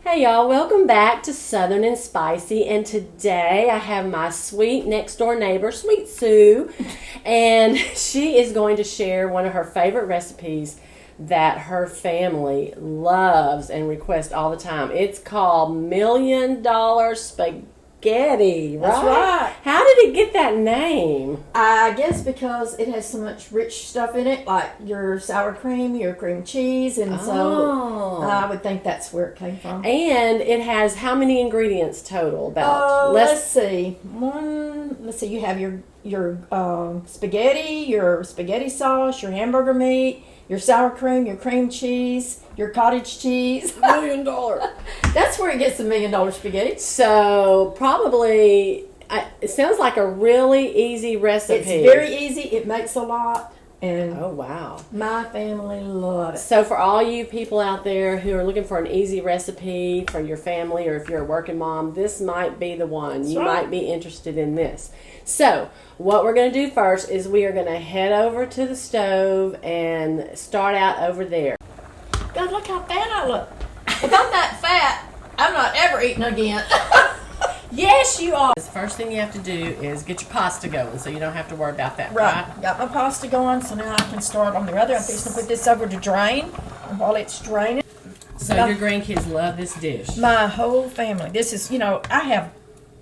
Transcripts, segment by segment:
Hey y'all, welcome back to Southern and Spicy, and today I have my sweet next door neighbor, Sweet Sue, and she is going to share one of her favorite recipes that her family loves and requests all the time. It's called $1,000,000 Spaghetti, right? That's right. How did it get that name? I guess because it has so much rich stuff in it, like your sour cream, your cream cheese, and so I would think that's where it came from. And it has how many ingredients total? About Let's see. You have your spaghetti, your spaghetti sauce, your hamburger meat, your sour cream, your cream cheese, your cottage cheese. $1,000,000. That's where it gets the $1,000,000 spaghetti. So probably, it sounds like a really easy recipe. It's very easy. It makes a lot. And oh, wow. my family love it. So for all you people out there who are looking for an easy recipe for your family, or if you're a working mom, this might be the one. That's you right. might be interested in this. So what we're going to do first is we are going to head over to the stove and start out over there. God, look how fat I look. If I'm that fat, I'm not ever eating again. Yes, you are. The first thing you have to do is get your pasta going, so you don't have to worry about that. Right. Got my pasta going, so now I can start on the other. I'm fixing to put this over to drain. And while it's draining. So your grandkids love this dish. My whole family. This is, I have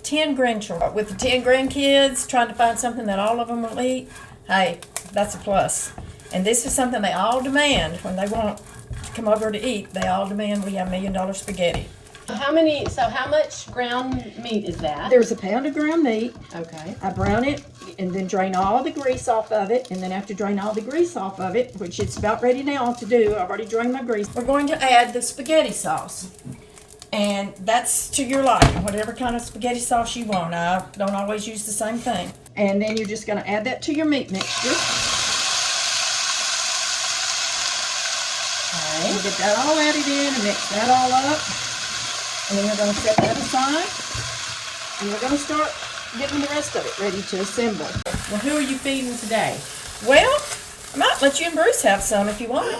10 grandchildren. With the 10 grandkids, trying to find something that all of them will eat, hey, that's a plus. And this is something they all demand when they want to come over to eat. They all demand we have $1,000,000 spaghetti. How much ground meat is that? There's a pound of ground meat. Okay. I brown it and then drain all the grease off of it. And then after drain all the grease off of it, which it's about ready now to do, I've already drained my grease, we're going to add the spaghetti sauce. And that's to your liking, whatever kind of spaghetti sauce you want. I don't always use the same thing. And then you're just going to add that to your meat mixture. Okay. And get that all added in and mix that all up. And then we're going to set that aside. And we're going to start getting the rest of it ready to assemble. Well, who are you feeding today? Well, I might let you and Bruce have some if you want.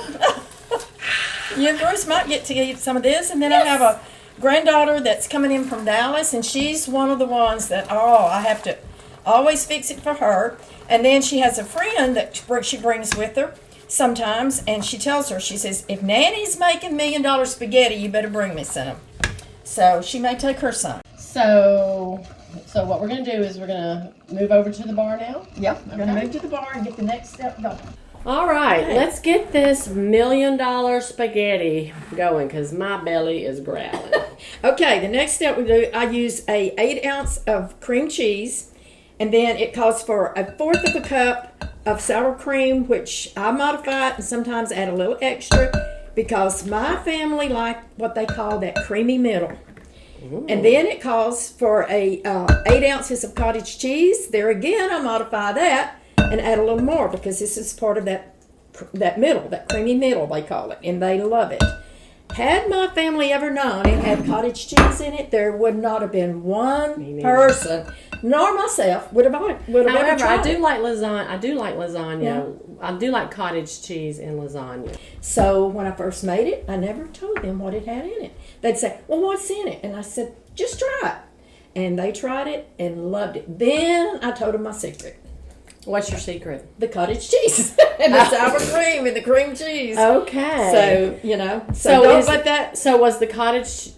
You and Bruce might get to eat some of this. And then I have a granddaughter that's coming in from Dallas, and she's one of the ones that, I have to always fix it for her. And then she has a friend that she brings with her sometimes, and she tells her, she says, if Nanny's making $1,000,000 spaghetti, you better bring me some. So she may take her some. So what we're going to do is we're going to move over to the bar now? Yep, we're going to move to the bar and get the next step going. All right, Okay. Let's get this $1,000,000 spaghetti going because my belly is growling. Okay, the next step we do, I use a 8 ounce of cream cheese, and then it calls for 1/4 of a cup of sour cream, which I modify it and sometimes add a little extra because my family like what they call that creamy middle. Ooh. And then it calls for 8 ounces of cottage cheese. There again, I modify that and add a little more because this is part of that middle, that creamy middle they call it, and they love it. Had my family ever known it had cottage cheese in it, there would not have been one person, nor myself, would have ever However, tried I do it. like lasagna. I do like lasagna. Yeah. I do like cottage cheese in lasagna. So when I first made it, I never told them what it had in it. They'd say, well, what's in it? And I said, just try it. And they tried it and loved it. Then I told them my secret. What's your secret? The cottage cheese and the sour cream and the cream cheese. Okay. So don't let that. So was the cottage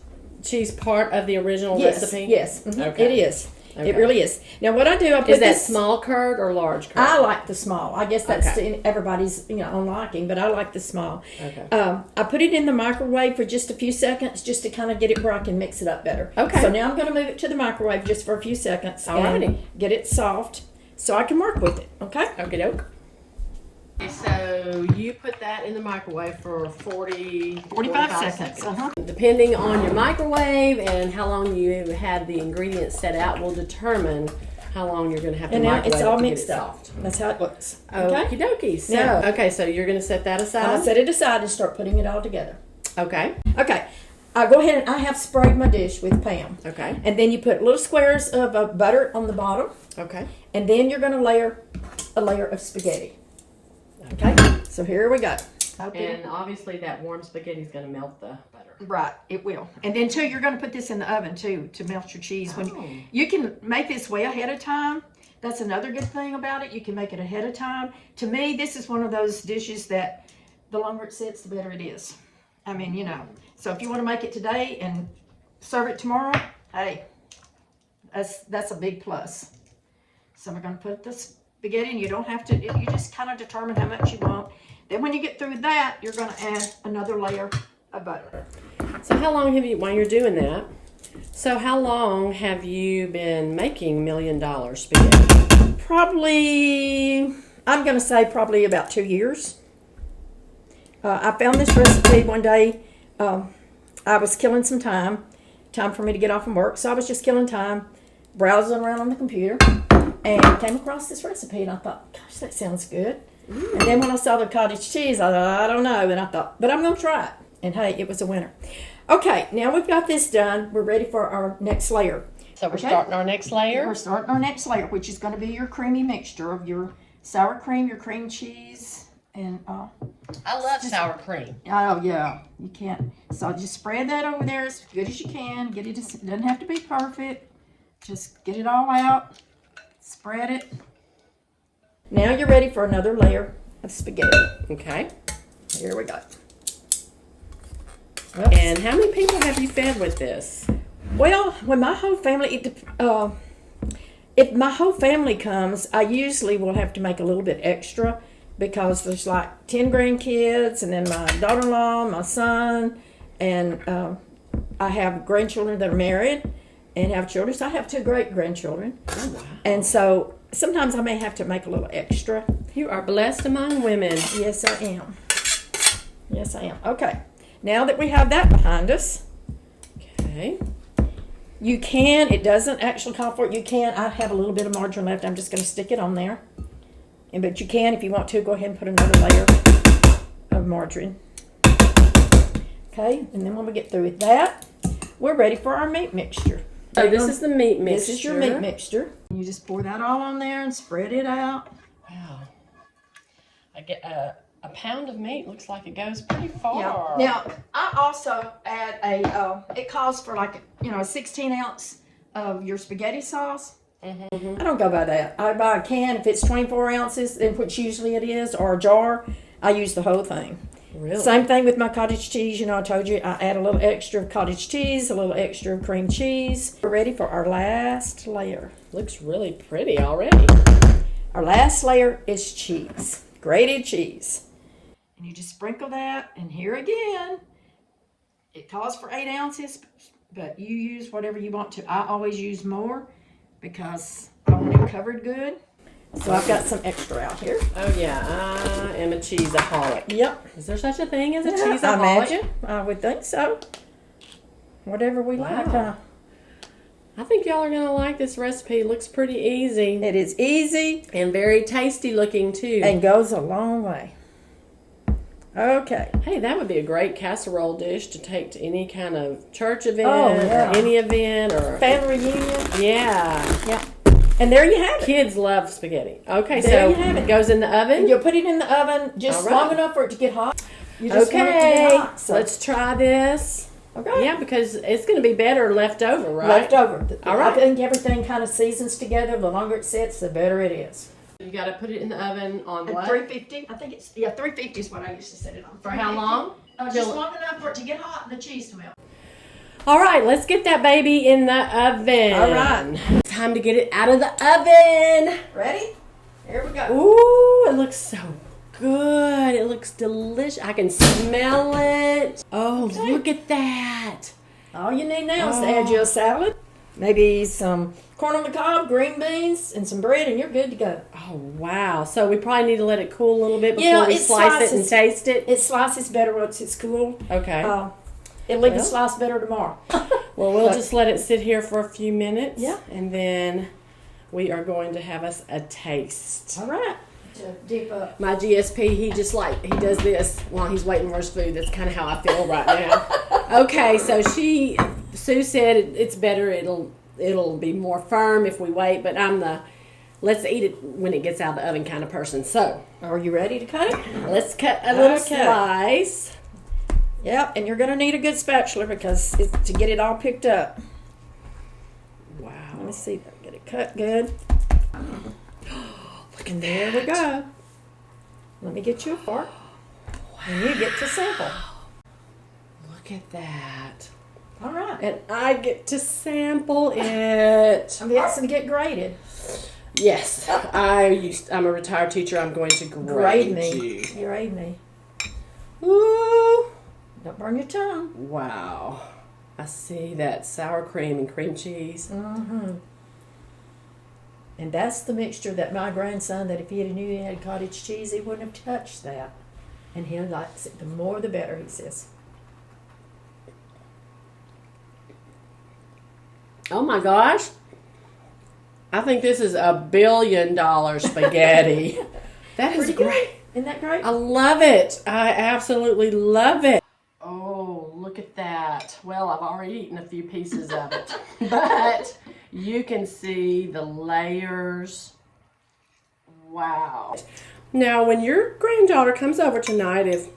cheese part of the original recipe? Yes, mm-hmm. Okay. It is. Okay. It really is. Now what I do, I put Is that this. small curd or large curd? I like the small. I guess that's Okay. to everybody's own liking, but I like the small. Okay. I put it in the microwave for just a few seconds, just to kind of get it where I can mix it up better. Okay. So now I'm going to move it to the microwave just for a few seconds Alrighty. and get it soft, so I can work with it. Okay. Okie doke. So you put that in the microwave for 45 seconds. Uh-huh. Depending on your microwave and how long you had the ingredients set out will determine how long you're going to have to And now microwave it's all to get mixed it up. soft. That's how it looks. Okie Okay. dokie. So, Now- so you're going to set that aside? I'll set it aside and start putting it all together. Okay. Okay. I go ahead and I have sprayed my dish with Pam. Okay. And then you put little squares of butter on the bottom. Okay. And then you're going to layer a layer of spaghetti. Okay? So here we go. And obviously that warm spaghetti is going to melt the butter. Right, it will. And then too, you're going to put this in the oven too to melt your cheese. When you can make this way ahead of time. That's another good thing about it. You can make it ahead of time. To me, this is one of those dishes that the longer it sits, the better it is. I mean, you know. So if you want to make it today and serve it tomorrow, hey, that's a big plus. So we're going to put the spaghetti in. You don't have to, you just kind of determine how much you want. Then when you get through that, you're going to add another layer of butter. So how long have you, while you're doing that, so how long have you been making $1 Million spaghetti? Probably, I'm going to say probably about 2 years. I found this recipe one day. I was killing some time for me to get off from work. So I was just killing time, browsing around on the computer, and came across this recipe. And I thought, gosh, that sounds good. And then when I saw the cottage cheese, I thought, I don't know. And I thought, but I'm going to try it. And hey, it was a winner. Okay, now we've got this done. We're ready for our next layer. So we're starting our next layer? We're starting our next layer, which is going to be your creamy mixture of your sour cream, your cream cheese, and I love sour cream. oh yeah, you can't. So just spread that over there as good as you can. Get it. It doesn't have to be perfect. Just get it all out. Spread it. Now you're ready for another layer of spaghetti. Okay. Here we go. Oops. And how many people have you fed with this? Well, when my whole family, if my whole family comes, I usually will have to make a little bit extra because there's like 10 grandkids, and then my daughter-in-law, my son, and I have grandchildren that are married and have children. So I have 2 great-grandchildren. Oh, wow. And so sometimes I may have to make a little extra. You are blessed among women. Yes, I am. Yes, I am. Okay. Now that we have that behind us, okay, you can, it doesn't actually call for it, you can, I have a little bit of margarine left, I'm just going to stick it on there. But you can, if you want to, go ahead and put another layer of margarine. Okay, and then when we get through with that, we're ready for our meat mixture. So this is the meat mixture. This is your meat mixture. You just pour that all on there and spread it out. Wow. I get a pound of meat looks like it goes pretty far. Yeah. Now, I also add it calls for like, a 16 ounce of your spaghetti sauce. Mm-hmm. I don't go by that. I buy a can. If it's 24 ounces, which usually it is, or a jar, I use the whole thing. Really? Same thing with my cottage cheese. I told you I add a little extra of cottage cheese, a little extra of cream cheese. We're ready for our last layer. Looks really pretty already. Our last layer is cheese, grated cheese. And you just sprinkle that, and here again, it calls for 8 ounces, but you use whatever you want to. I always use more because I want it covered good. So I've got some extra out here. Oh yeah, I am a cheeseaholic. Yep. Is there such a thing as a cheeseaholic? I imagine. I would think so. Whatever we like. I think y'all are going to like this recipe. It looks pretty easy. It is easy. And very tasty looking too. And goes a long way. Okay. Hey, that would be a great casserole dish to take to any kind of church event or any event or family reunion. Yeah. Yeah. And there you have it. Kids love spaghetti. Okay, there so you have it. It goes in the oven. You'll put it in the oven just long enough for it to get hot. You just want it to get hot. So let's try this. Okay. Yeah, because it's going to be better left over, right? Left over. All right. I think everything kind of seasons together. The longer it sits, the better it is. You got to put it in the oven on At what? 350. I think it's 350 is what I used to set it on. For how long? Just long enough for it to get hot and the cheese to melt. All right, let's get that baby in the oven. All right. Time to get it out of the oven. Ready? Here we go. Ooh, it looks so good. It looks delicious. I can smell it. Oh, look at that. All you need now is to add you a salad, maybe some corn on the cob, green beans, and some bread, and you're good to go. Oh, wow. So we probably need to let it cool a little bit before we slice it and taste it? It slices better once it's cool. Okay. It'll even slice better tomorrow. Well, we'll just let it sit here for a few minutes. Yeah. And then we are going to have us a taste. All right. To dip up. My GSP, he does this while he's waiting for his food. That's kind of how I feel right now. Okay, so Sue said it's better. It'll be more firm if we wait, but I'm the let's eat it when it gets out of the oven kind of person. So, are you ready to cut it? Let's cut a little slice. Yep, and you're going to need a good spatula because to get it all picked up. Wow. Let me see if I can get it cut good. Look And at there that. we go. Let me get you a fork. And you get to sample. Look at that. All right. And I get to sample it. I'm fixing to get graded. Yes. I'm a retired teacher. I'm going to grade me. you. Grade me. Ooh. Don't burn your tongue. Wow. I see that sour cream and cream cheese. Mm-hmm. And that's the mixture that my grandson, that if he had knew he had cottage cheese, he wouldn't have touched that. And he likes it. The more the better, he says. Oh my gosh. I think this is $1 billion spaghetti. That is Pretty good. great. Isn't that great? I love it. I absolutely love it. Oh, look at that. Well, I've already eaten a few pieces of it. But you can see the layers. Wow. Now, when your granddaughter comes over tonight, if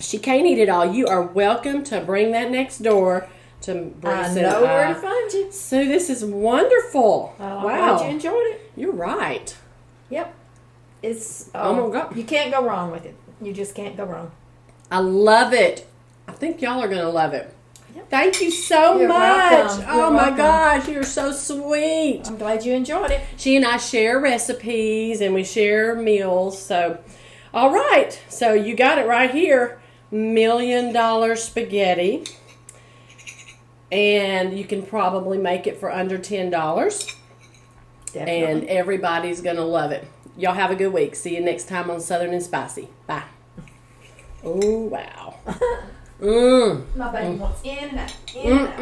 she can't eat it all, you are welcome to bring that next door to I know where to find you. So this is wonderful. I'm Wow. glad you enjoyed it. You're right. Yep. It's Oh my God. You can't go wrong with it. You just can't go wrong. I love it. I think y'all are going to love it. Yep. Thank you so You're much. welcome. Oh You're my welcome. gosh, you're so sweet. I'm glad you enjoyed it. She and I share recipes and we share meals. So, all right. So you got it right here. $1 million spaghetti. And you can probably make it for under $10. Definitely. And everybody's going to love it. Y'all have a good week. See you next time on Southern and Spicy. Bye. Oh, wow. My baby wants in and out. In and out.